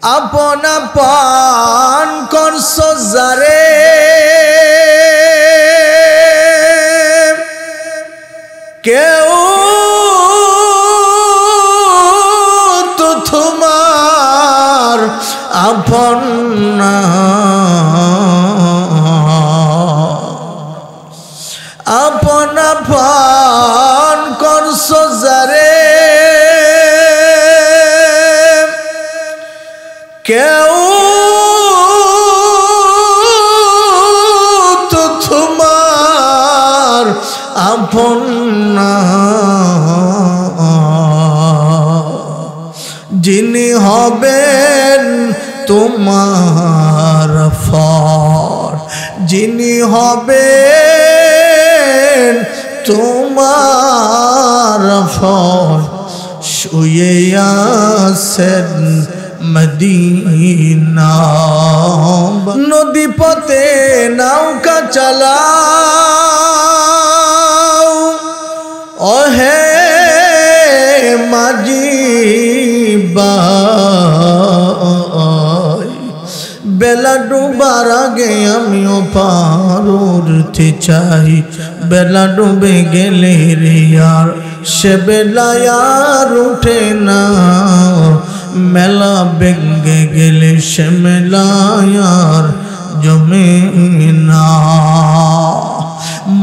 আপন আপন করছো যারে কেউ তো তোমার আপন না, আপন আপন করছো যারে কেউ তো তোমার আপন না, যিনি হবেন তোমার ফর, যিনি হবেন তোমার ফর, শুয়ে আছেন মদিনা। নদী পথে নৌকা চালাও ওহে মাঝি ভাই, বেলা ডুবার আগে আমিও পার উঠতে চাই, বেলা ডুবে গেলে রে আর সে বেলায় আর উঠে না, মেলা ভেঙে গেলে সে মেলায় আর জমে না।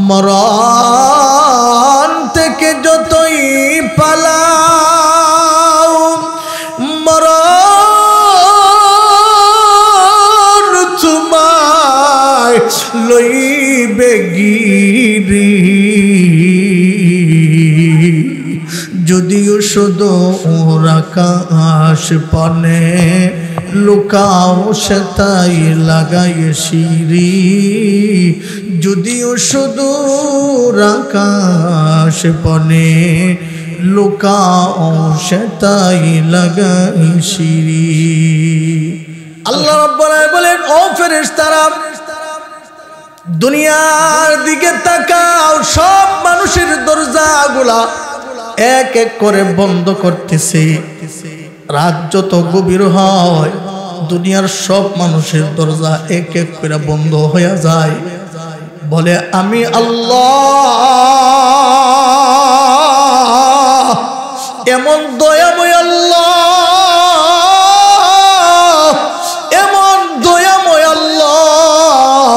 মরণ থেকে যতই পালাও মরণ তোমায় লইবে গিরি, যদিও শুধু আকাশ পানে লুকাও সে তাই লাগাই সিঁড়ি, যদিও শুধু আকাশ পানে লুকাও সে তাই লাগাই সিঁড়ি। আল্লাহ রাব্বুল আলামিন বলেন, ও ফেরেশতারা দুনিয়ার দিকে তাকাও, সব মানুষের দরজাগুলা এক এক করে বন্ধ করতেছে। রাত যত গভীর হয় দুনিয়ার সব মানুষের দরজা এক এক করে বন্ধ হয়ে যায়। বলে আমি আল্লাহ এমন দয়াময় আল্লাহ, এমন দয়াময় আল্লাহ,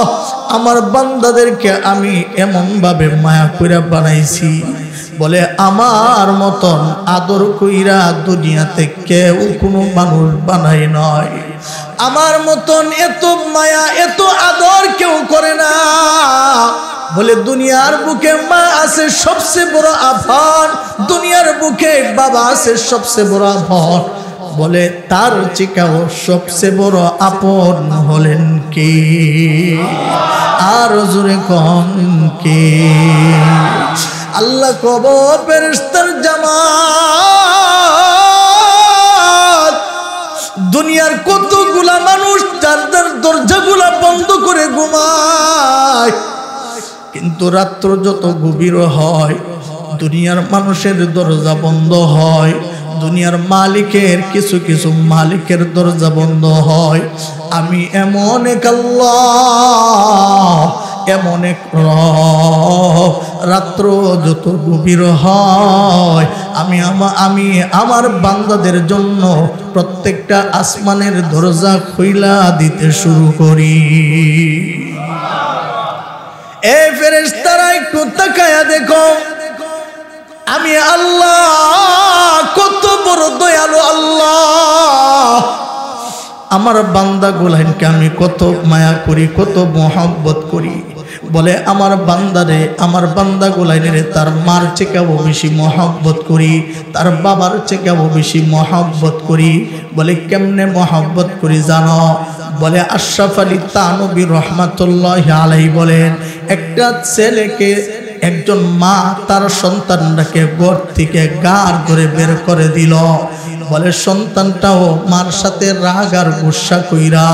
আমার বান্দাদেরকে আমি এমন ভাবে মায়া করে বানাইছি, বলে আমার মতন আদর কইরা দুনিয়াতে কেউ কোনো মানুষ বানাই নয়, আমার মতন এত মায়া এত আদর কেউ করে না। বলে দুনিয়ার বুকে মা আছে সবচেয়ে বড় আপন, দুনিয়ার বুকে বাবা আছে সবচেয়ে বড় আপন, বলে তার চিকাও সবচেয়ে বড় আপন হলেন কে? আর জোরে কম কে? আল্লাহ কব ফেরেশতার জামাত, দুনিয়ার কতগুলা মানুষ যার যার দরজাগুলা বন্ধ করে ঘুমায়, কিন্তু রাত্র যত গভীর হয় দুনিয়ার মানুষের দরজা বন্ধ হয়, দুনিয়ার মালিকের কিছু কিছু মালিকের দরজা বন্ধ হয়। আমি এমন এক আল্লাহ, এমন এক রব, রাত্র যত গভীর হয় আমি আমার বান্দাদের জন্য প্রত্যেকটা আসমানের দরজা খুইলা দিতে শুরু করি। এই ফেরেশতারা একটু তাকায়া দেখো, আমি আল্লাহ কত বড় দয়ালু আল্লাহ, আমার বান্দা গুলাকে আমি কত মায়া করি, কত মোহাব্বত করি। বলে আমার বান্দারে, আমার বান্দা গুলাইনে তার মার চেয়েও বেশি মোহাব্বত করি, তার বাবার চেয়েও বেশি মোহাব্বত করি। বলে কেমনে মোহাব্বত করি জানো? বলে আশরাফ আলী তানবী রহমাতুল্লাহি আলাইহি বলেন, একটা ছেলেকে একজন মা তার সন্তানটাকে ঘর থেকে গার করে বের করে দিল, বলে সন্তানটাও মার সাথে রাগ আর গুসা কইরা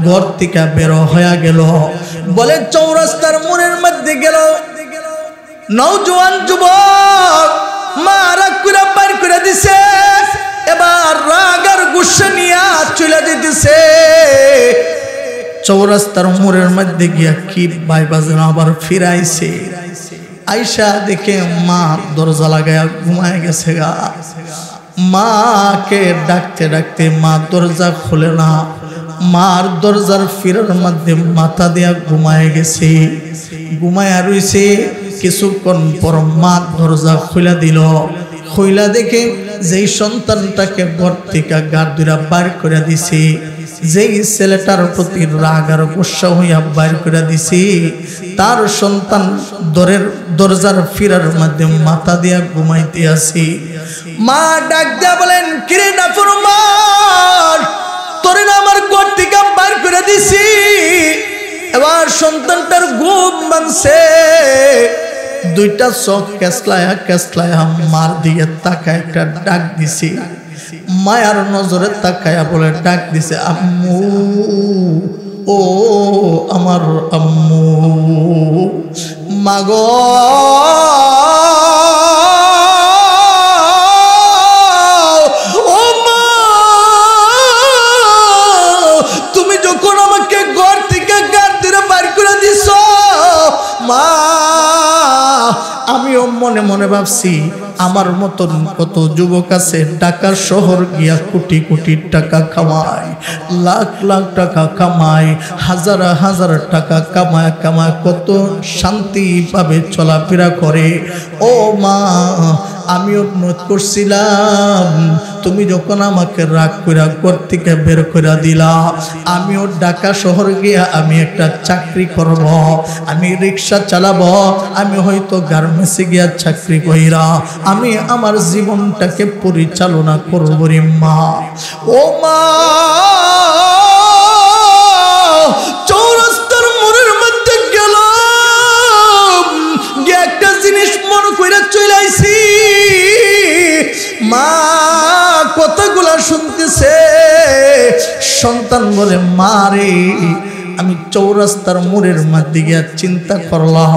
ঘর থেকে বের হয়ে গেল। বলে চৌরাস্তার মোড়ের মধ্যে গেল, নওজোয়ান যুবক মা রাগ করে বাইর করে দিছে, এবার রাগ আর গুসা নিয়ে চলে যেতে চৌরাস্তার মোড়ের মধ্যে গিয়া কি ভাইবা যেন আবার ফিরাইছে। আইসা দেখে মা দরজা লাগায়া ঘুমায় গেছে গা। মাকে ডাকতে ডাকতে মা দরজা খুলে না, মার দরজার ফিরার মধ্যে মাথা দিয়া ঘুমায় গেছে। ঘুমায়া রইছে। কিছুক্ষণ পর মা দরজা খুলে দিল। খুইলা দেখে যেই সন্তানটাকে ঘর থেকে গাড় দুরা বার করে দিছে, যেই ছেলেটার প্রতি রাগ আর গুসা হইয়া বাইর করে দিছি, তার সন্তান দরজার ফিরার মধ্যে মাথা দিয়া ঘুমাইতে আসি। মা ডাক দিয়া বলেন, কিরে নাফরমান, তোরে না আমার ঘর থেকে বাইর করে দিছি, এবার সন্তানটার ঘুম ভাঙছে। দুইটা চোখ কেসলায়া কেসলায়া মার দিকে তাকায় একটা ডাক দিছি। মায়ার নজরে তাকায়া বলে ডাক দিছে, আম্মু, ও আমার আম্মু। মাগো, ও মা, তুমি যখন আমাকে ঘর থেকে গাড় দিয়ে বাইর করে দিছ, মা আমিও মনে মনে ভাবছি আমার মতন কত যুবক আছে ঢাকা শহর গিয়া কোটি কোটি টাকা কামায়, লাখ লাখ টাকা কামায়, হাজার হাজার টাকা কামায় কামায় কত শান্তি পাবে চলাফেরা করে। ও মা, আমিও অনুরোধ করছিলাম তুমি যখন আমাকে রাগ করে ঘর থেকে বের করে দিলা, আমিও ঢাকা শহর গিয়া আমি একটা চাকরি করব, আমি রিক্সা চালাবো, আমি হয়তো গার্মেন্টসে গিয়া চাকরি কইরা আমি আমার জীবনটাকে পরিচালনা করব রে মা। ও মা, চৌরাস্তার মোড়ের মধ্যে গেলাম, গিয়ে একটা জিনিস মনে কইরা চলে আইছি। মা কথাগুলা শুনতেছে। সন্তান বলে, মা রে, আমি চৌরাস্তার মোড়ের মধ্যে গিয়া চিন্তা করলাম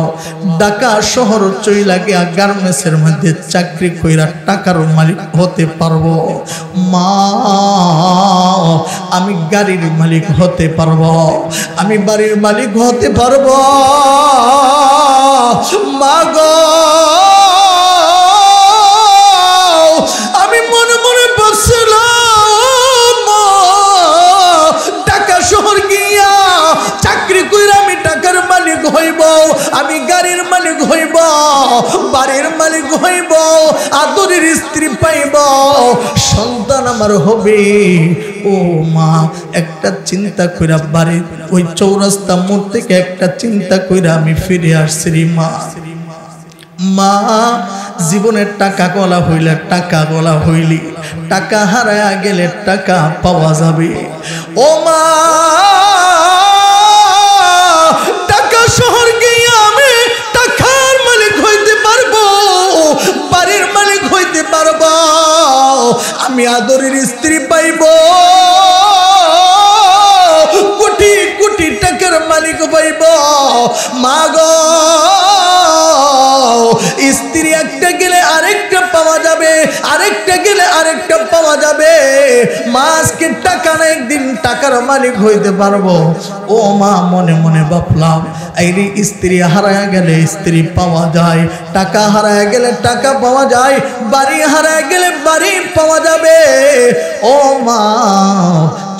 ঢাকা শহর চইলা গিয়া গার্মেন্টসের মধ্যে চাকরি কইরা টাকার মালিক হতে পারবো। মা, আমি গাড়ির মালিক হতে পারবো, আমি বাড়ির মালিক হতে পারবো। মা গো, আমি মনে মনে বলছিলাম ঢাকা শহর গিয়া চাকরি কইরা আমি টাকার মালিক হইব, আমি গাড়ির মালিক হইব, বাড়ির মালিক হইব, আদরের স্ত্রী পাইব, সন্তান আমার হবে। ও মা, একটা চিন্তা কইরা বাড়ি ওই চৌরাস্তা মোড় থেকে একটা চিন্তা কইরা আমি ফিরে আসছি রে মা। মা, জীবনের টাকা গলা হইলে টাকা গলা হইলি, টাকা হারায়া গেলে টাকা পাওয়া যাবে। ও মা, টাকা শহর গিয়ে আমি টাকার মালিক হইতে পারবো, বাড়ির মালিক হইতে পারবো, আমি আদরের স্ত্রী পাইব, কোটি কোটি টাকার মালিক পাইব। মা গো, স্ত্রী একটা গেলে আরেকটা পাওয়া যাবে, আরেকটা গেলে আরেকটা পাওয়া যাবে। মা, আজকে টাকা না একদিন টাকার মালিক হইতে পারবো। ও মা, মনে মনে ভাবলাম এই স্ত্রী হারায়া গেলে স্ত্রী পাওয়া যায়, টাকা হারায়া গেলে টাকা পাওয়া যায়, বাড়ি হারায়া গেলে বাড়ি পাওয়া যাবে। ও মা,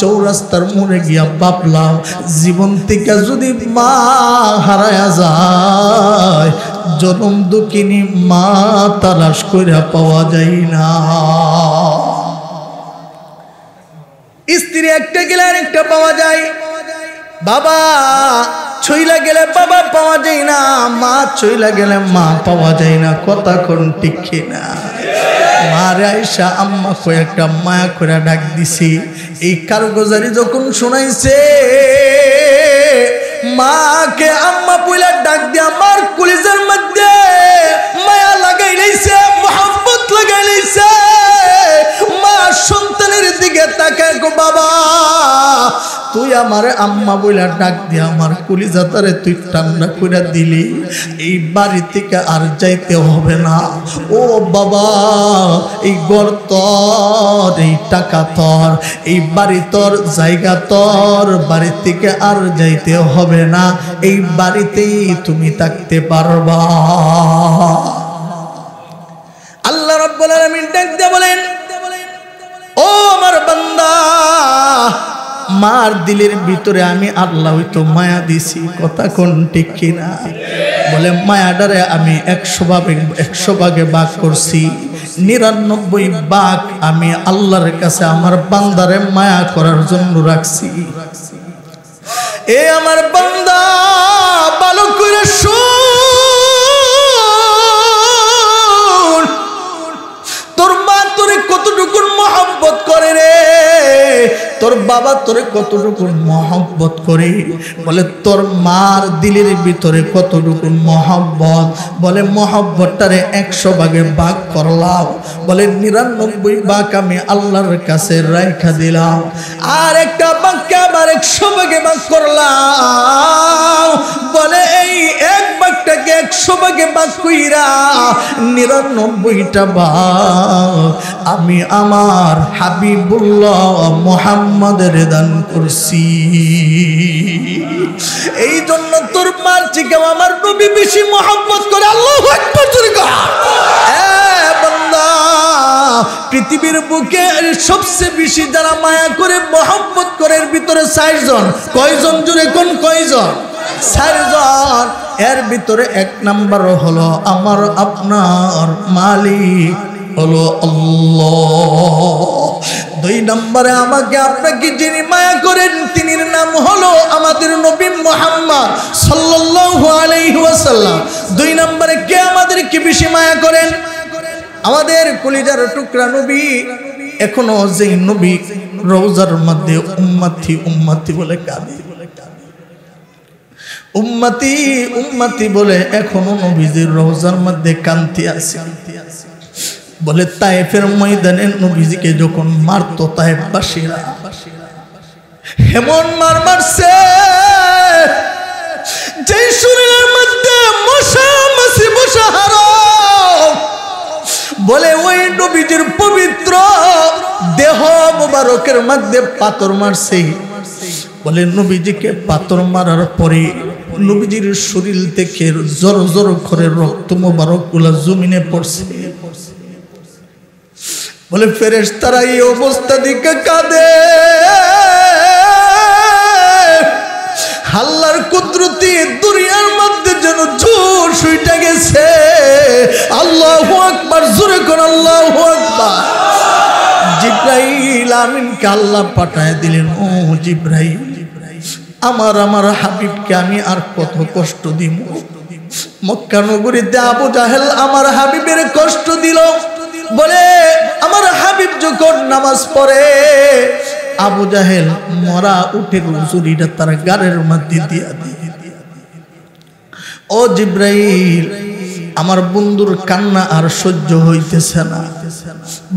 চৌরাস্তার মোড়ে গিয়া ভাবলাম জীবন থেকে যদি মা হারায়া যায়, জনম দুঃখিনী মা তালাশ কইরা পাওয়া যায় না। স্ত্রী একটা গেলে আরেকটা পাওয়া যায়, বাবা ছইলা গেলে বাবা পাওয়া যায় না, মা ছইলা গেলে মা পাওয়া যায় না। কথা কোন ঠিক না? মারে আয়সা আম্মা কই একটা মায়া করে ডাক দিছি। এই কারগুজারি যখন শোনাইছে, মাকে আম্মা বইলা ডাক দিয়ে আমার কলিজার মধ্যে মায়া লাগাই লাইছে, মোহাম্মত লাগাই লাইছে। মা সন্তানের দিকে তাকায়, গো বাবা তুই আমারে আম্মা বইলা ডাক দিয়া আমার কলিজাটারে তুই ঠান্ডা করে দিলি, এই বাড়ি থেকে আর যাইতে হবে না। ও বাবা, এই ঘর তোর, এই টাকা তোর, এই বাড়ি তোর, জায়গা তোর, বাড়ি থেকে আর যাইতে হবে না, এই বাড়িতেই তুমি থাকতে পারবা। আল্লাহ রাব্বুল আলামিন ডাক দিয়ে বলেন, ও আমার বান্দা, মার দিলের ভিতরে আমি আল্লাহ হয়তো মায়া দিছি, কথা কোন ঠিক কিনা? বলে মায়াডারে আমি 100 ভাগে ভাগ করছি, 99 ভাগ আমি আল্লাহর কাছে আমার বান্দারে মায়া করার জন্য রাখছি। এ আমার বান্দা, ভালো করে শুন, তোর মা তোরে কতটুকু মহব্বত করে রে, তোর বাবা তোরে কতটুকু মহব্বত করে। বলে তোর মার দিলের ভিতরে কতটুকু মহব্বত, বলে মহব্বতটারে 100 ভাগে ভাগ করলাম, বলে 99 ভাগ আমি আল্লাহর কাছে রাখা দিলাম, আর একটা ভাগকে আবার 100 ভাগে ভাগ করলাম, বলে এই এক ভাগটাকে 100 ভাগে ভাগ কইরা 99টা ভাগ আমি আমার হাবিবুল্লাহ মুহাম্মাদের দান করছি। এই জন্য তোর মার থেকে আমার নবী বেশি মহব্বত করে। আল্লাহু আকবার জোরে কর। বান্দা, পৃথিবীর বুকে সবচেয়ে বেশি যারা মায়া করে মহব্বত করে এর ভিতরে 4 জন। কয়জন জোরে কোন? কয়জন? 4 জন। এর ভিতরে 1 নাম্বার হলো আমার আপনার মালিক হলো আল্লাহ। 2 নম্বরে আমাকে আপনাকে যিনি মায়া করেন তিনির নাম হলো আমাদের নবী মুহাম্মদ সাল্লাল্লাহু আলাইহি ওয়াসাল্লাম। 2 নম্বরে কে আমাদেরকে বেশি মায়া করেন? আমাদের কলিজার টুকরা নবী। এখনো যে নবী রওজার মধ্যে উম্মতি উম্মতি বলে কাঁদে, উম্মতি উম্মতি বলে এখনো নবীজির রওজার মধ্যে কান্তি আছে। বলে তায়েফের ময়দানে নবীজিকে যখন মারতো তায়েফবাসীরা, এমন মার মারছে যে শরীরের মধ্যে মশা মাছি বসা হারাম। বলে ওই নবীজির পবিত্র দেহ মোবারকের মধ্যে পাথর মারছে। বলে নবীজিকে পাথর মারার পরে নবীজির শরীর থেকে জোর জোর করে রক্ত মোবারক গুলা জমিনে পড়ছে। বলে ফেরেশতারা এই অবস্থা দিকে কাঁদে। আল্লাহর কুদরতি দুনিয়ার মধ্যে যেন জোর শুইটা গেছে। আল্লাহু আকবার জোরে কোন আল্লাহু আকবার। জিবরাইল আমিনকে আল্লাহ পাঠায় দিলেন, ও জিবরাইল, আমার হাবিবকে আমি আর কত কষ্ট দিব? মক্কা নগরীতে আবু জাহেল আমার হাবিবের কষ্ট দিল। বলে আমার হাবিব যখন নামাজ পড়ে, আবু জাহেল মরা উটের উজুরিটা তার গাড়ের মধ্যে দিয়া দিয়ে। ও জিবরাইল, আমার বন্ধুর কান্না আর সহ্য হইতেছে না।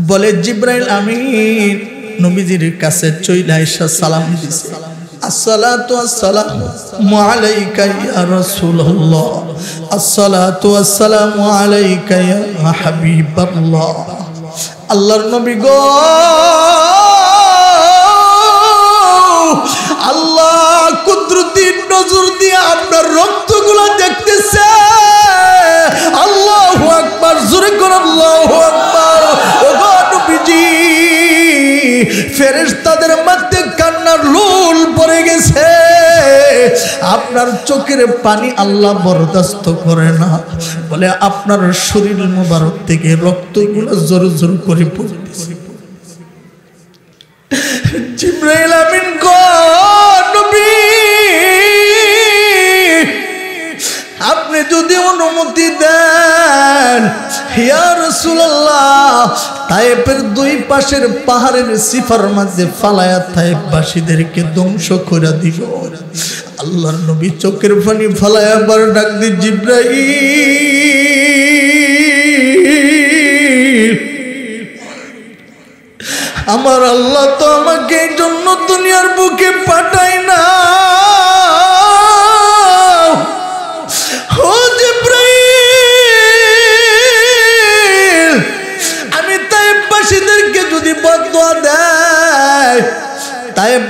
বলে জিবরাইল আমিন নবীজির কাছে চইলা আইসা সালাম দিছে, আসসালাতু আসসালামু আলাইকা ইয়া রাসূলুল্লাহ, আসসালাতু আসসালামু আলাইকা ইয়া হাবিবাল্লাহ। আল্লাহর নবী গো, আল্লাহ কুদরতি নজর দিয়ে আপনার রক্তগুলো দেখতেছে। আল্লাহু আকবার জোরে করে আল্লাহু আকবার। ও গো নবীজি, ফেরেশতাদের মধ্যে কান্নার লোল পড়ে গেছে। আপনার চোখের পানি আল্লাহ বরদাস্ত করে না। বলে আপনার শরীর মোবারক থেকে রক্তগুলো জোর জোর করে পড়তেছে। জিবরাইল আমিন গো নবী, আপনি যদি অনুমতি দেন, ইয়া রাসূলুল্লাহ, তায়েফের 2 পাশের পাহাড়ের সিফার মধ্যে ফালায়া তায়েফবাসীদেরকে ধ্বংস করে দিব। আল্লাহর নবী চোখের পানি ফালায়া আবার ডাক দি, জিবরাইল, আমার আল্লাহ তো আমাকে এই জন্য দুনিয়ার বুকে পাঠায়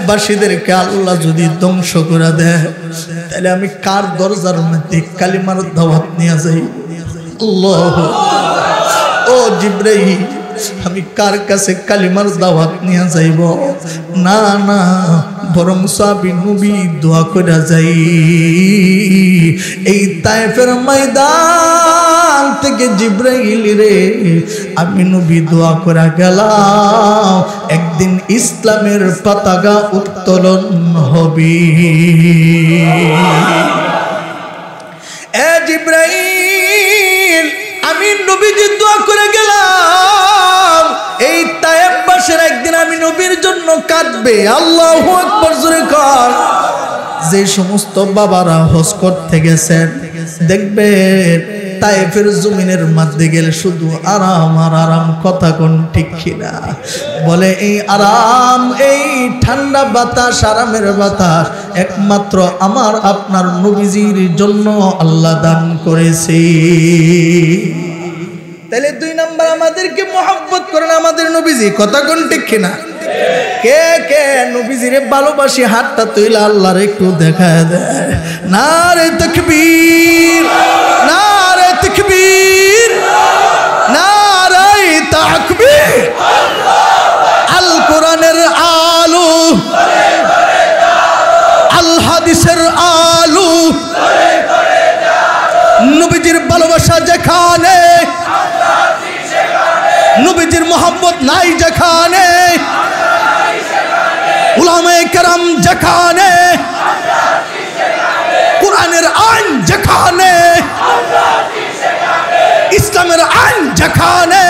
তায়েববাসীদেরকে আল্লাহ যদি ধ্বংস করে দেয়, তাহলে আমি কার দরজার মধ্যে কালিমার দাওয়াত নিয়ে যাই? আল্লাহ, ও জিবরাইল, আমি কার কাছে কালিমার দাওয়াত নিয়ে যাইব? না না, বরং সাহাবী নবী দোয়া করে যাই। এই তায়েফের ময়দান থেকে জিবরাইল রে, আমি নবী দোয়া করে গেলাম, একদিন ইসলামের পতাকা উত্তোলন হবে। এ জিবরাইল, আমি নবীজি দোয়া করে গেলাম, এই তায়েববাসীর একদিন আমি নবীর জন্য কাঁদবে। আল্লাহু আকবার জোরে কর। যে সমস্ত বাবারা হজ করতে গেছেন, দেখবেন তায়েফের জমিনের মধ্যে গেলে শুধু আরাম আর আরাম, কথা কোন ঠিক কিনা? বলে এই আরাম, এই ঠান্ডা বাতাস, আরামের বাতাস একমাত্র আমার আপনার নবীজির জন্য আল্লাহ দান করেছে। তাহলে 2 নাম্বার, আমাদেরকে মহব্বত করেন আমাদের নবীজি, কথা কোন ঠিক কিনা? কে কে নবীজিরে ভালোবাসি হাতটা তুইলা আল্লাহর একটু দেখা দেয়। নারে তাকবীর, নারে তাকবীর, নারে তাকবীর। আল কোরআনের আলো, আল হাদিসের আলো, নবীজির ভালোবাসা যেখানে, নবীজির মোহাম্মত নাই যেখানে, উলামায়ে কেরাম যেখানে, কোরআনের আইন যেখানে, ইসলামের আইন যেখানে,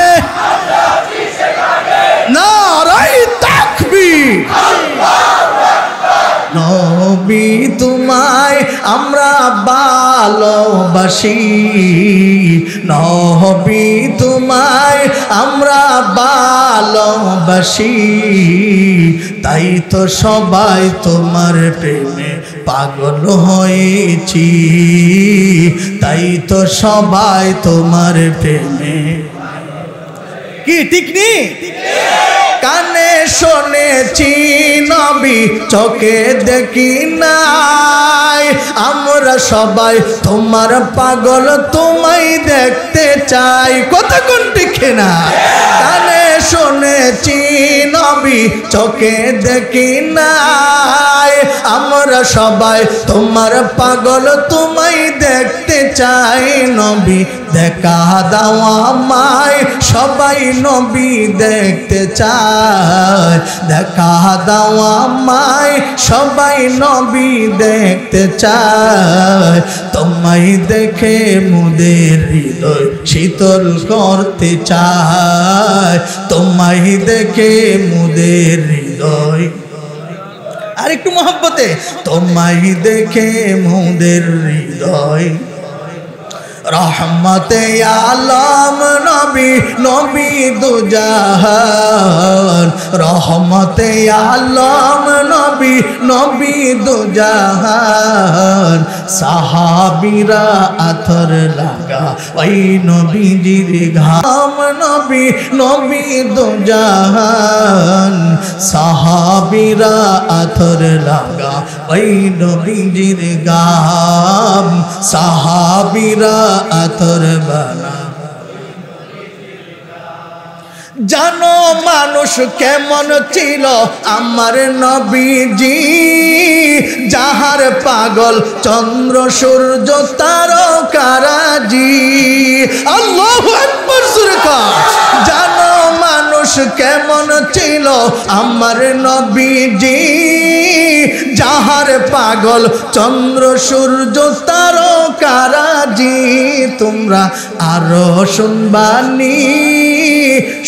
নারায়ে তাকবীর। নবী তোমায় আমরা ভালোবাসি, নবী তোমায় আমরা ভালোবাসি, তাই তো সবাই তোমার প্রেমে পাগল হয়েছি, তাই তো সবাই তোমার প্রেমে। কি ঠিক নেই? কানে শুনেছি নবী, চোখে দেখি নাই, আমরা সবাই তোমার পাগল, তোমায় দেখতে চাই, কথা কোন ঠিক না? কানে শুনেছি নবী, চোখে দেখি নাই, আমরা সবাই তোমার পাগল, তোমায় দেখতে চাই। নবী দেখা দাও আমায়, সবাই নবী দেখতে চায়, দেখা দাও আমায়, সবাই নবী দেখতে চায়। তোমায় দেখে মোদের হৃদয় শীতল করতে চায়, তোমায় দেখে মোদের হৃদয়। আর একটু মহব্বতে, তোমায় দেখে মোদের হৃদয়। রহমতে আলম নবী, নবী দুজাহান, রহমতে আলম নবী, নবী দুজাহান। সাহাবীরা আতর লাগা ওই নবীজির ঘাম, নবী, নবী দুজাহান। সাহাবীরা আতর লাগা ওই নবীজির ঘাম, সাহাবীরা আতর বানা। জানো মানুষ কেমন ছিল আমার নবীজি, যাহার পাগল চন্দ্র সূর্য তারকারাজি। আল্লাহু আকবার জোরে কর। জানো মানুষ কেমন ছিল আমার নবীজি, যাহার পাগল চন্দ্র সূর্য তারকারাজি। তোমরা আরো শুনবানি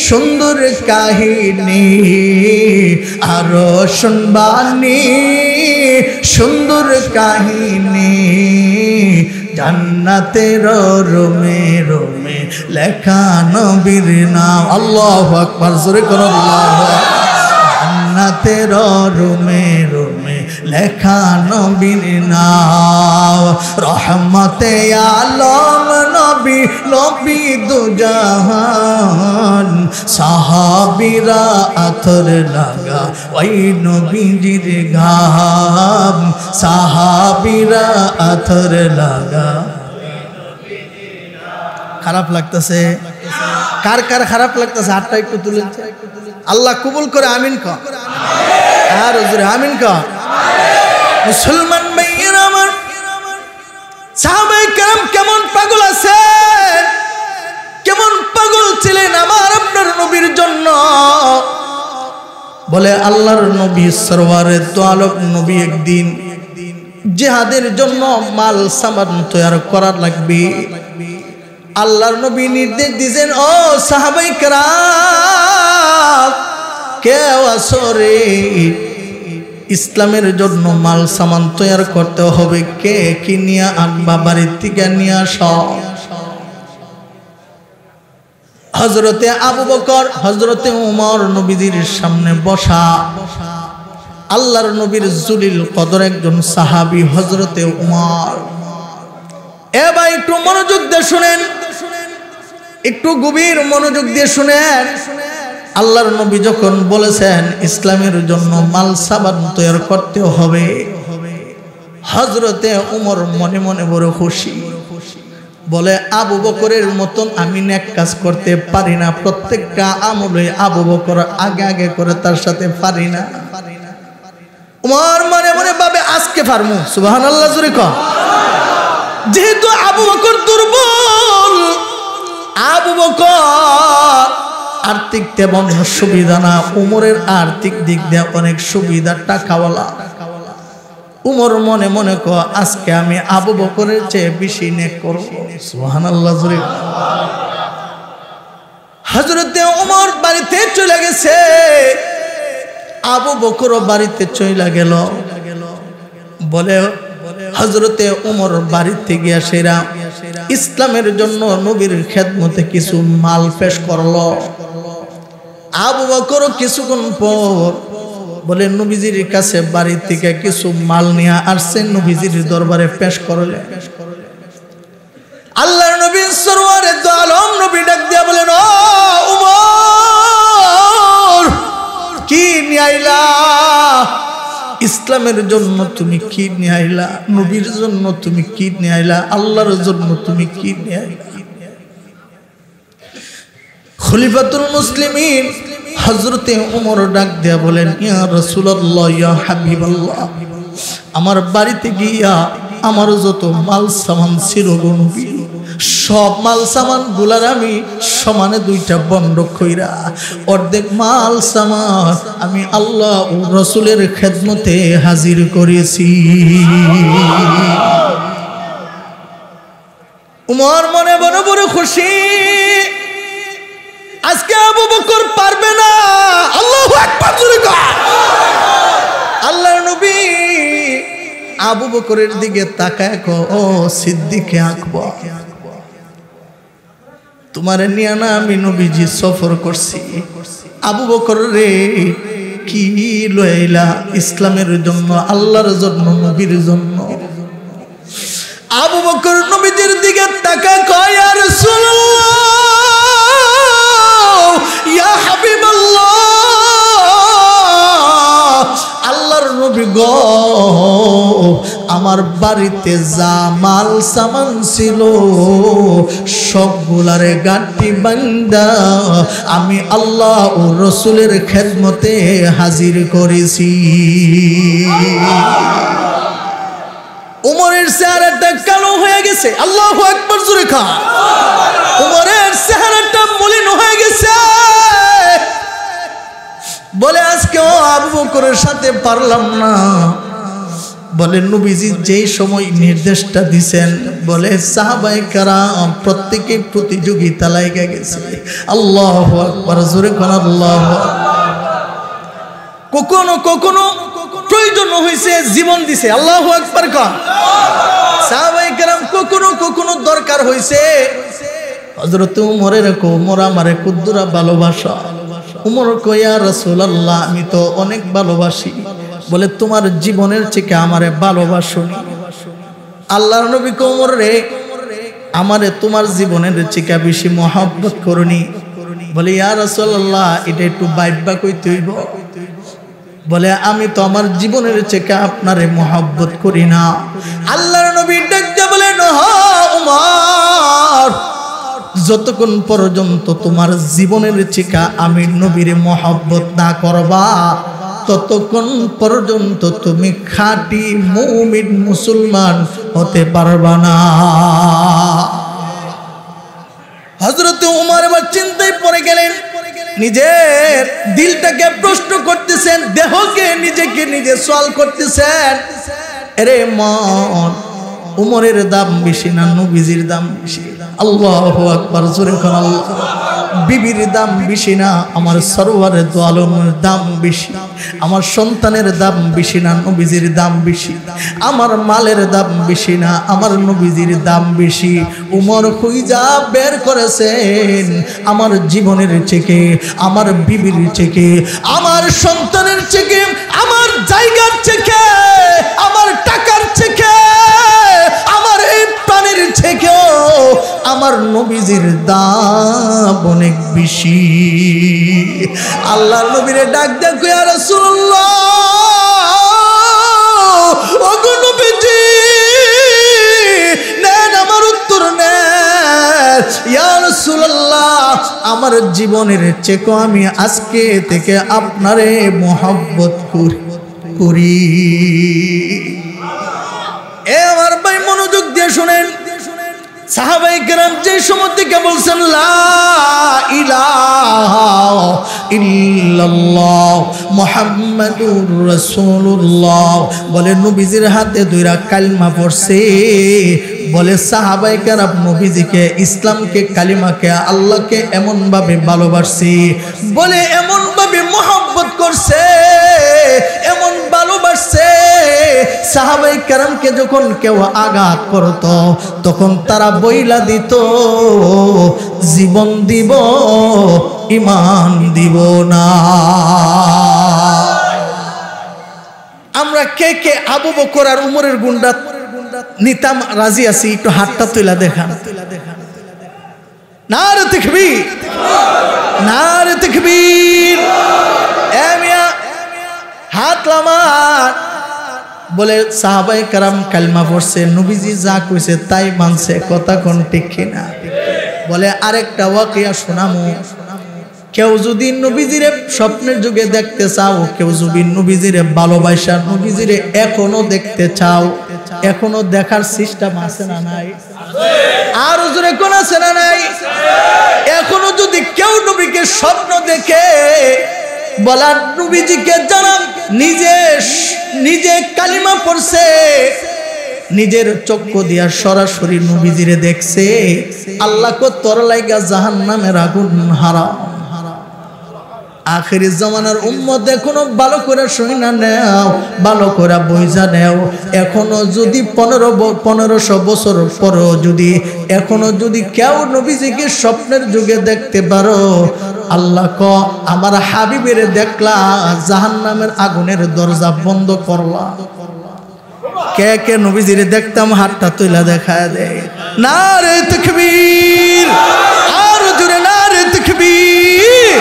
সুন্দর কাহিনী, আরো শুনবানি সুন্দর কাহিনী। জান্নাতের রোমে রোমে লেখা নবীর নাম। আল্লাহু আকবার জোরে করো আল্লাহু আকবার। জান্নাতের রোমে রোমে লেখা নবীর নাম। রহমতে আলম নবী নবী দুজাহান সাহাবীরা আতর লাগা ওই নবীজির ঘাম সাহাবীরা আতর লাগা খারাপ লাগতেছে কার কার খারাপ লাগতেছে হাতটা একটু তুলে আল্লাহ কবুল করে আমিন ক আর হুজুর আমিন ক মুসলমান ভাইয়েরা আমার সাহাবায়ে কেরাম কেমন পাগল আছেন কেমন পাগল ছিলেন আমার আপনার নবীর জন্য বলে আল্লাহর নবী সরওয়ারে দো আলম নবী একদিন জিহাদের জন্য মাল সামান তৈরি করা লাগবে আল্লাহর নবী নির্দেশ দিয়েছেন ও সাহাবায়ে কেরাম কেউ আসরে ইসলামের জন্য মাল সামান তৈরি করতে হবে কে কি নিয়ে আনবা বাড়ির থেকে নিয়ে আস হযরতে আবু বকর হযরতে ওমর নবীজির সামনে বসা আল্লাহর নবীর জলিল কদর একজন সাহাবী হযরতে ওমর এ ভাই একটু মনোযোগ দিয়ে শুনেন একটু গভীর মনোযোগ দিয়ে শুনেন আল্লাহর নবী যখন বলেছেন ইসলামের জন্য মাল সাবান তৈরি করতে হবে হযরতে ওমর মনে মনে বড় খুশি বলে আবু বকরের মতন আমি নেক কাজ করতে পারি না প্রত্যেকটা আমলে আবু বকর আগে আগে করে তার সাথে পারি না ওমর মনে মনে ভাবে আজকে পারমু সুবহানাল্লাহ জোরে কও যেহেতু আবু বকর দুর্বল আবু বকর আর্থিক তেমন সুবিধা না উমরের আর্থিক দিক দিয়ে অনেক সুবিধা টাকাওয়ালা উমর মনে মনে ক আজকে আমি আবু বকরের চেয়ে বেশি নেক করব সুবহানাল্লাহ জোরে হযরতে ওমর বাড়িতে চলে গেছে আবু বকর বাড়িতে চলে গেল বলে হযরতে ওমর বাড়িতে গিয়া সেরা ইসলামের জন্য নবীর খেদমতে কিছু মাল পেশ করলো আবু বকর কিছুক্ষণ পর বলে নবীজির কাছে বাড়ি থেকে কিছু মাল নিয়ে আসছেন নবীজির দরবারে পেশ করলেন আল্লাহর নবী সরওয়ারে দো আলম নবী ডাক দিয়া বলেন ও ওমর কি নিয়ে আইলা ইসলামের জন্য তুমি কি নিয়ে আইলা নবীর জন্য তুমি কি নিয়ে আইলা আল্লাহর জন্য তুমি কি নিয়ে আইলা খলিফাতুল মুসলিমিন হযরতে ওমর ডাক দিয়া বলেন ইয়া রাসূলুল্লাহ ইয়া হাবিবাল্লাহ আমার বাড়িতে গিয়া আমার যত মাল সামান ছিল গো নবী সব মাল সামান গুলার আমি সমানে দুইটা বন্ড কইরা অর্ধেক মাল সামান আমি আল্লাহ ও রাসূলের খেদমতে হাজির করেছি ওমর মনে মনে বড় খুশি আজকে আবু বকর পারবে না আল্লাহু আকবার জোরে কও আল্লাহর নবী আবু বকরের দিকে তাকায় কো ও সিদ্দিক আকবর তোমারে নিয়া না আমি নবীজি সফর করছি আবু বকর রে কি লইলা ইসলামের জন্য আল্লাহর জন্য নবীর জন্য আবু বকর নবীজির দিকে তাকায় কয় ইয়া রাসূলুল্লাহ ইয়া হাবিবাল্লাহ আল্লাহর নবী গো আমার বাড়িতে যা মাল সামান ছিল সবগুলারে গাঁটি বান্দা আমি আল্লাহ ও রাসূলের খেদমতে হাজির করেছি উমরের চেহারাটা কালো হয়ে গেছে আল্লাহু আকবার জোরে কও উমরের চেহারাটা মলিন হয়ে গেছে বলে আজকে ও আবু বকরের সাথে পারলাম না বলে নবীজি যেই সময় নির্দেশটা দিবেন বলে সাহাবায়ে কেরাম প্রত্যেককে প্রতিযোগিতা লাগা গেছে আল্লাহু আকবার জোরে কোন আল্লাহু কখনো কখনো প্রয়োজন হইছে জীবন দিছে আল্লাহু আকবার কোন সাহাবায়ে কেরাম কখনো কখনো দরকার হইছে হযরত উমরের কো উমর আমারে কুদ্দুরা ভালোবাসা উমর কয় ইয়া রাসূলুল্লাহ আমি তো অনেক ভালোবাসি বলে তোমার জীবনের থেকে আমারে ভালোবাসো আল্লাহর নবী কো উমর রে আমারে তোমার জীবনের চেয়ে বেশি মহব্বত করনি। বলে ইয়া রাসূলুল্লাহ এটা একটু বাইব্বা কইতে হইব। বলে আমি তো আমার জীবনের চেয়ে আপনারে মহব্বত করি না। আল্লাহর নবী ডাকতে বলেন ও উমর, যতক্ষণ পর্যন্ত তোমার জীবনের চেয়ে আমি নবীরে মহব্বত না করবা ততক্ষণ পর্যন্ত তুমি খাঁটি মুমিন মুসলমান হতে পারবা না। হযরত উমর এবার চিন্তায় পড়ে গেলেন, নিজের দিলটাকে প্রশ্ন করতেছেন, দেহকে নিজেকে নিজে সওয়াল করতেছেন, আরে মন উমরের দাম বেশি না নবীজির দাম বেশি? আল্লাহু আকবার, জোরে কোন আল্লাহ। বিবির দাম বেশি না আমার সরওয়ারে দু আলমের দাম বেশি? আমার সন্তানের দাম বেশি না নবীজির দাম বেশি? আমার মালের দাম বেশি না আমার নবীজির দাম বেশি? উমর খুঁজা বের করেছেন আমার জীবনের থেকে, আমার বিবির থেকে, আমার সন্তানের থেকে, আমার জায়গার থেকে, আমার টাকার থেকে, আমার এই প্রাণের থেকেও আমার নবীজির দাম অনেক বেশি। আল্লাহর নবীরে ডাক দেখো ইয়া রাসূলুল্লাহ, ওগো নবীজি নেন আমার উত্তর নেন। ইয়া রাসূলুল্লাহ আমার জীবনের চেয়ে আমি আজকে থেকে আপনারে মহব্বত করি। এ আমার ভাই মনোযোগ দিয়ে শুনেন, সাহাবায়ে কেরাম যে সময় থেকে বলছেন লা ইলাহা ইল্লাল্লাহ মুহাম্মাদুর রাসূলুল্লাহ, বলে নবীজির হাতে দুইরা কালিমা পড়ছে। বলে সাহাবায়ে কেরাম নবীজিকে, ইসলামকে, কালিমাকে, আল্লাহকে এমন ভাবে ভালোবাসছে, বলে এমন ভাবে মহব্বত করছে, এমন ভালোবাসছে, সাহাবায়ে কেরামকে যখন কেউ আঘাত করত তখন তারা বইলা দিত জীবন দিব ঈমান দিব না। আমরা কে কে আবু বকর আর উমরের গুণটা নিতাম রাজি আছি? একটু হাতটা তুলা দেখান। নারে তাকবীর, নারে তাকবীর। এ মিয়া হাত লামান। বলে সাহাবায়ে কেরাম কালিমা পড়ছে, নবীজি যা কইছে তাই মানছে, কথা কোন ঠিক কিনা? বলে আরেকটা ওয়াকিয়া শোনামু, কেউ যদি নবীজিরে স্বপ্নের যুগে দেখতে চাও, কেউ যদি নবীজিরে ভালোবাসা, নবীজিরে এখনো দেখতে চাও, এখনো দেখার সিস্টেম আছে না নাই? আর হুজুরে কোন আছে না নাই? এখনো যদি কেউ নবীকে স্বপ্ন দেখে, বলার নবীজিকে যারা নিজে কালিমা পড়ছে, নিজের চক্ষু দিয়া সরাসরি নবীজিরে দেখছে, আল্লাহ কো তোর লাইগা জাহান্নামের আগুন হারাম। আখিরি জামানার উম্মত এখনো ভালো করে শুনা নেও, ভালো করে বুঝা নেও। এখনো যদি 1500 বছর পরও যদি এখনো যদি কেউ নবীজিকে স্বপ্নের যুগে দেখতে পারো, আল্লাহ ক আমার হাবিবের দেখলা জাহান্নামের আগুনের দরজা বন্ধ করলা। কে কে নবীজিরে দেখতাম হাতটা তুইলা দেখায় দেয়। নারে তাকবীর, আর জোরে নারে তাকবীর।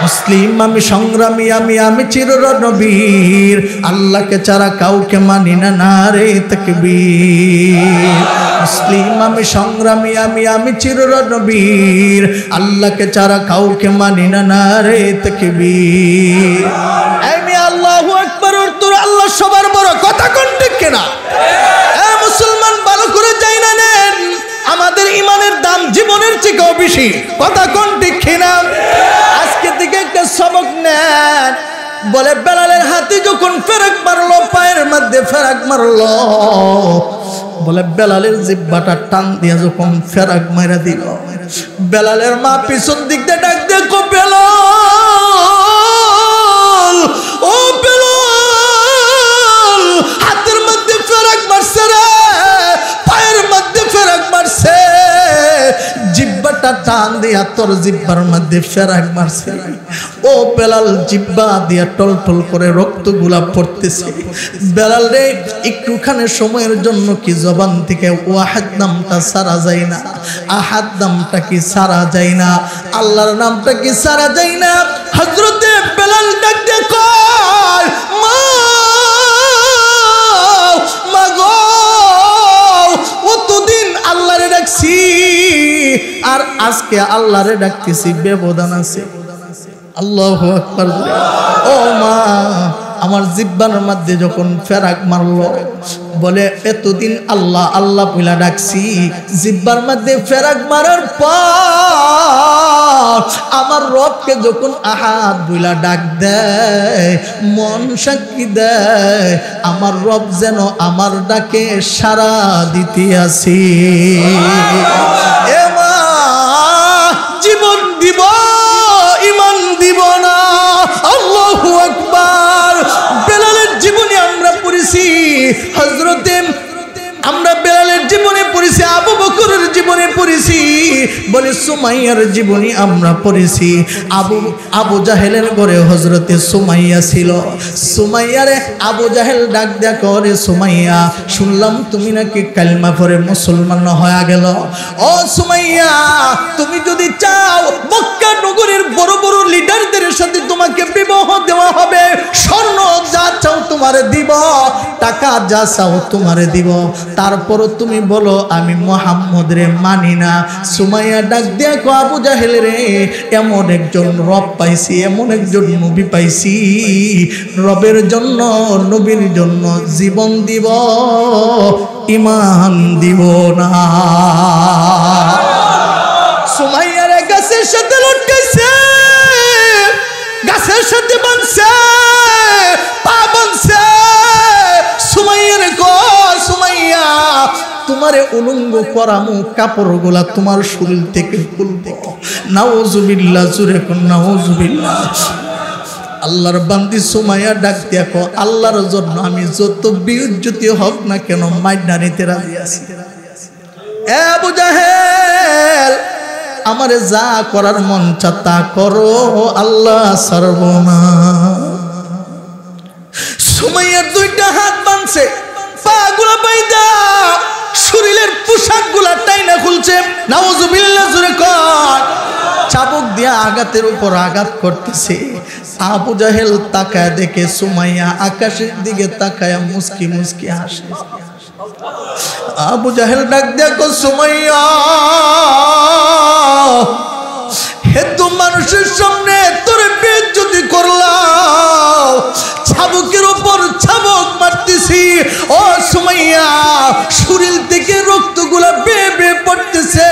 মুসলিম আমি সংগ্রামী, আমি চিরনবীর, আল্লাহকে ছাড়া কাউকে মানি না, নারে তাকবীর। মুসলিম আমি সংগ্রামী, আমি চিরনবীর, আল্লাহকে ছাড়া কাউকে মানি না, নারে তাকবীর। আমি আল্লাহু আকবার, তোর আল্লাহ সবার বড়, কথা কোন ঠিক কিনা? এ মুসলমান ভালো করে যাই না নেন, আমাদের ইমানের দাম জীবনের চেয়েও বেশি, কথা কোন ঠিক কিনা? আজকে থেকে একটা সবক নেন। বলে বেলালের হাতে যখন ফেরাক মারলো, পায়ের মধ্যে ফেরাক মারলো, বলে বেলালের জিহ্বাটা টান দিয়া যখন ফেরাক মারা দিল, বেলালের মা পিছন দিক দিয়ে ডাক দেখো, বেলাল, ও বেলাল, হাতের মধ্যে ফেরাক মারছে রে, পায়ের মধ্যে ফেরাক মারছে, জিহ্বাটা টান দিয়া তোর জিহ্বার মধ্যে ফেরাক মারছে। ও বেলাল জিব্বা দিয়া টলটল করে রক্তগুলা পড়তেছে। বেলাল রে একটুখানি সময়ের জন্য কি জবান থেকে ওয়াহিদ নামটা সারা যায় না, আহাদ নামটা কি সারা যায় না, আল্লাহর নামটা কি সারা যায় না? হযরতে বেলাল ডাক দিয়ে কয় মা গো, অতদিন আল্লাহরে ডাকছি আর আজকে আল্লাহরে ডাকতেছি, ব্যবধান আছে। আল্লাহু আকবার। ও মা, আমার জিব্বার মধ্যে যখন ফেরাক মারলো, বলে এতদিন আল্লাহ আল্লাহ বইলা ডাকছি, জিব্বার মধ্যে ফেরাক মারার পর আমার রবকে যখন আহাদ বইলা ডাক দেয়, মন সাক্ষী দেয় আমার রব যেন আমার ডাকে সাড়া দিতে আসি। এ মা, জীবন দিব ইমান দিব না। আল্লাহু আকবার। বেলালের জীবনে আমরা পড়েছি, হযরতে আমরা বেলালের জীবনে পড়েছি, আবু বকরের জীবনে পড়েছি, বলে সুমাইয়ার জীবনী আমরা পড়েছি। আবু জাহেলের ঘরে হযরতে সুমাইয়া ছিল। সুমাইয়ারে আবু জাহেল ডাক দেয়া করে, সুমাইয়া শুনলাম তুমি নাকি কালিমা পড়ে মুসলমান হয়ে গেল। ও সুমাইয়া, তুমি যদি চাও মক্কা নগরীর বড় বড় লিডারদের সাথে তোমাকে বিবাহ দেওয়া হবে, স্বর্ণ যা চাও তোমারে দিব, টাকা যা চাও তোমারে দিব, তারপরও তুমি বলো আমি মুহাম্মদ রে মানি না। সুমাইয়া ডাক দিয়া কো আবু জাহেল রে, এমন একজন রব পাইছি, এমন একজন নবী পাইছি, রবের জন্য নবীর জন্য জীবন দিব, ঈমান দিব না। সুমাইয়ার গাছের সাথে লটকাইছে, গাছের সাথে বাঁধছে, পা বাঁধছে। সুমাইয়ার গো, সুমাইয়া তোমারে উলঙ্গ করামু, কাপড়গুলা তোমার শরীর থেকে খুলবো। নাউজুবিল্লাহ, জোরে কোন নাউজুবিল্লাহ। আল্লাহর বান্দি সুমাইয়া ডাক দিয়া কো, আল্লাহর জন্য আমি যত বিউজ্জতি হোক না কেন মাইনা নিতে রাজি আছি। এ আবু জাহেল, আমারে যা করার মন চা তা করো, আল্লাহ ছাড়ব না। সুমাইয়ার দুইটা হাত বাঁধছে, পা গুলা বাইদা শরীরের পোশাক গুলা টাইনা খুলছে। নাউজুবিল্লাহ, জোরে কর। চাবুক দিয়া আঘাতের উপর আঘাত করতেছে। আবু জাহেল তাকায় দেখে সুমাইয়া আকাশের দিকে তাকায় মুস্কি মুস্কি হাসে। আবু জাহেল ডাক দেখো, সুমাইয়া হেতু মানুষের সামনে তোরে বেইজ্জতি করলাম, ছাবুকের উপর ছাবুক মারতেছি। ও সুমাইয়া, শরীর থেকে রক্তগুলা বেয়ে বেয়ে পড়তেছে,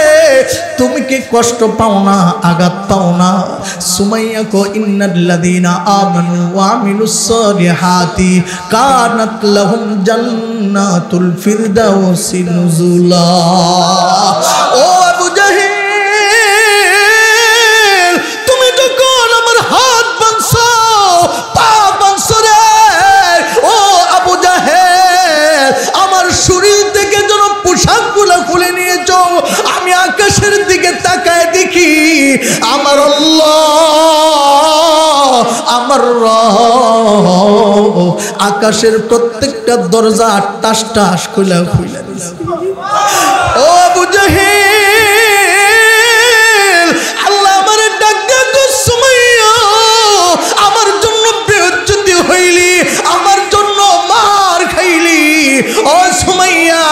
তুমি কি কষ্ট পাও না, আঘাত পাও না? সুমাইয়া কো, ইন্নাল্লাযীনা আমানু ওয়া আমিলুস সালিহাতি কানাত লাহুম জান্নাতুল ফিরদাউসি নুজুলা। ও আবু জাহেল, তুমি যখন আমার হাত বাঁধছো, পা বাঁধছো রে, ও আবু জাহেল, আমার শরীর থেকে যেন পোশাকগুলো খুলে নিয়েছো। আমি আকাশের দিকে তাকায় দেখি আমার আল্লাহ, আমার রব আকাশের প্রত্যেকটা দরজা টাস টাস খুলে খুলে দিছে। ও আবু জাহেল, আল্লাহ আমারে ডাক দেখো, সুমাইয়া আমার জন্য বেইজ্জতি হইলি, আমার জন্য মার খাইলি। ও সুমাইয়া,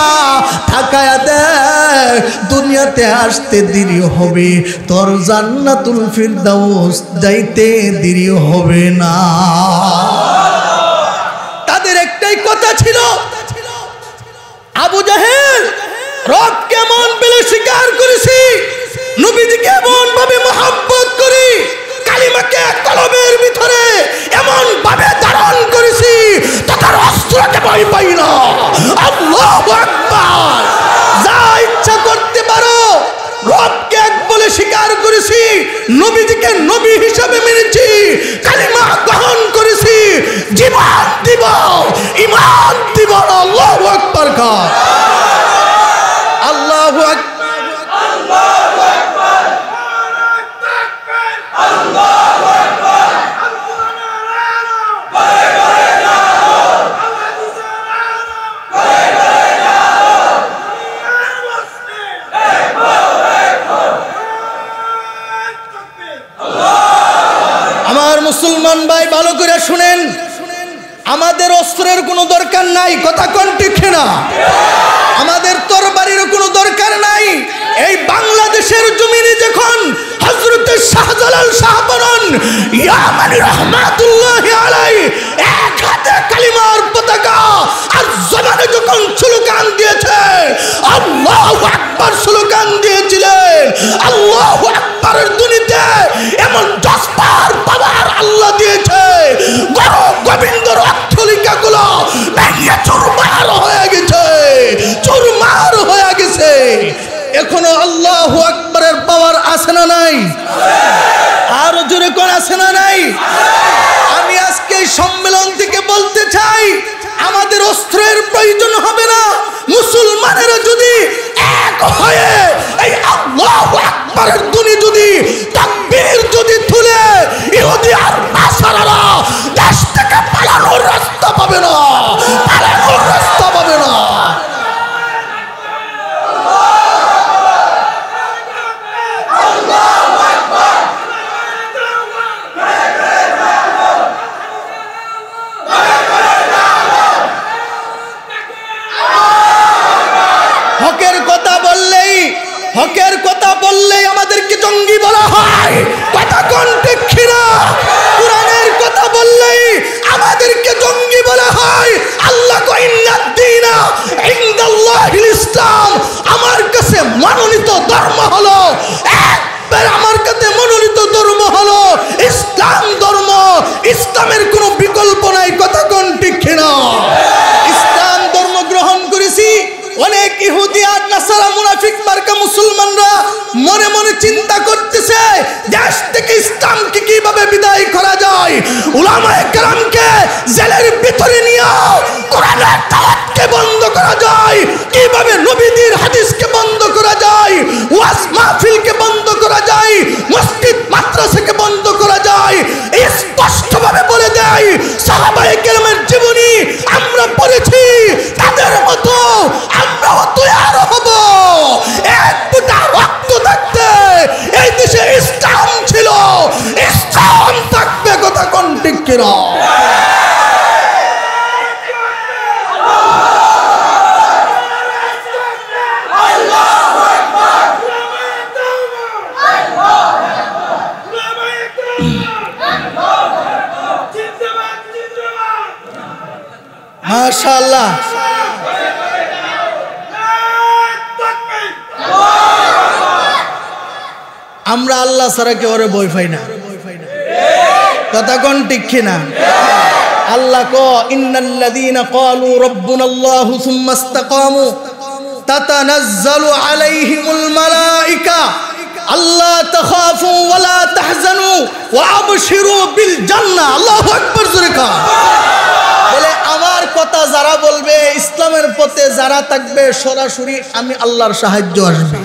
তাকায়া দেখ, দুনিয়াতে আসতে দেরি হবে, তোর জান্নাতুল ফিরদাউস যাইতে দেরি হবে না। তাদের একটাই কথা ছিল, আবু জাহেল রব কেমন পেলে স্বীকার করেছি, নবীজিকে এমন ভাবে মহব্বত করি, কালিমাকে কলবের ভিতরে এমন ভাবে ধারণ করেছি, তার অস্ত্রকে ভয় পাই না। আল্লাহু আকবার। যা ইচ্ছা করতে পারো, রবকে এক বলে স্বীকার করেছি, নবীজিকে নবী হিসাবে মেনেছি, কালিমা গ্রহণ করেছি, জীবন দিব, ঈমান দিব। আল্লাহু আকবার। আল্লাহু আকবার, আল্লাহু আকবার, আল্লাহু আকবার। ভালো করে শুনেন, আমাদের অস্ত্রের কোনো দরকার নাই, কথা কোন ঠিক না? আমাদের তরবারির কোনো দরকার নাই। এই বাংলাদেশের জমিনে যখন হযরত শাহজালাল শাহপরান ইয়ামানি রাহমাতুল্লাহি আলাইহি এক হাতে কালিমার পতাকা আর জবানে যখন স্লোগান দিয়েছে আল্লাহু আকবার স্লোগান দিয়েছিলেন, আল্লাহু আকবারের ধ্বনিতে এমন জজবার পাওয়ার আল্লাহ দিয়েছে, গরু গোবিন্দর অট্টালিকাগুলো ভেঙে চুরমার হয়ে গেছে, চুরমার হয়ে গেছে। এখনো আল্লাহু আকবারের পাওয়ার আছে না নাই? আর জোরে কোন আছে না নাই? আমি আজকে এই সম্মেলন থেকে বলতে চাই, আমাদের অস্ত্রের প্রয়োজন হবে না। মুসলমানেরা যদি এক হয়ে এই আল্লাহু আকবারের ধ্বনি যদি তাকবীর যদি তুলে, ইহুদি আর নাসারারা দেশ থেকে পালানোর রাস্তা পাবে না, পালানোর রাস্তা পাবে না। হকের কথা বললেই আমাদেরকে জঙ্গি বলা হয়, কথা কোন ঠিক না? কোরআনের কথা বললেই আমাদেরকে জঙ্গি বলা হয়। আল্লাহ কয় ইন্নাদ-দীনা ইনদাল্লাহিল ইসলাম, আমার কাছে মনোনীত ধর্ম হলো একবার, আমার কাছে মনোনীত ধর্ম হলো ইসলাম ধর্ম। ইসলামের কোনো বিকল্প নাই, কথা কোন ঠিক না? ইসলাম ধর্ম গ্রহণ করেছি। অনেক ইহুদি আর নাসারা মুনাফিক মার্কা মুসলমানরা মনে মনে চিন্তা করতেছে দেশ থেকে ইসলামকে কিভাবে বিদায় করা যায়, উলামায়ে কেরামকে জেলের ভিতরে নিয়ে কোরআনের দাওয়াতকে বন্ধ করা যায়, কিভাবে নবীদের হাদিসকে বন্ধ করা যায়, ওয়াজ মাহফিলকে বন্ধ করা যায়, মসজিদ মাদ্রাসাকে বন্ধ করা যায়। স্পষ্টভাবে বলে দেয় সাহাবায়ে কেরামের জীবনী আমরা পড়েছি, তাদের মতো আমরাও তৈয়ার হব। এক ফোঁটা রক্ত থাকতে এই দেশে ইসলাম ছিল, ইসলাম থাকবে, কথা কোন ঠিক কিনা? মাশাআল্লাহ, আমরা আল্লাহ ছাড়া কেউ ভয় পাই না, কথা কোন ঠিক না? আল্লাহ কো ইন্নাল্লাযীনা ক্বালু রাব্বুনাল্লাহু সুম্মা ইসতাকামু তাতানাজ্জালু আলাইহিমুল মালায়েকা আল্লা তাখাফু ওয়া লা তাহজানু ওয়া আবশিরু বিল জান্নাহ। আল্লাহু আকবার জোরে কা। বলে আমার কথা যারা বলবে, ইসলামের পথে যারা থাকবে, সরাসরি আমি আল্লাহর সাহায্য আসবে।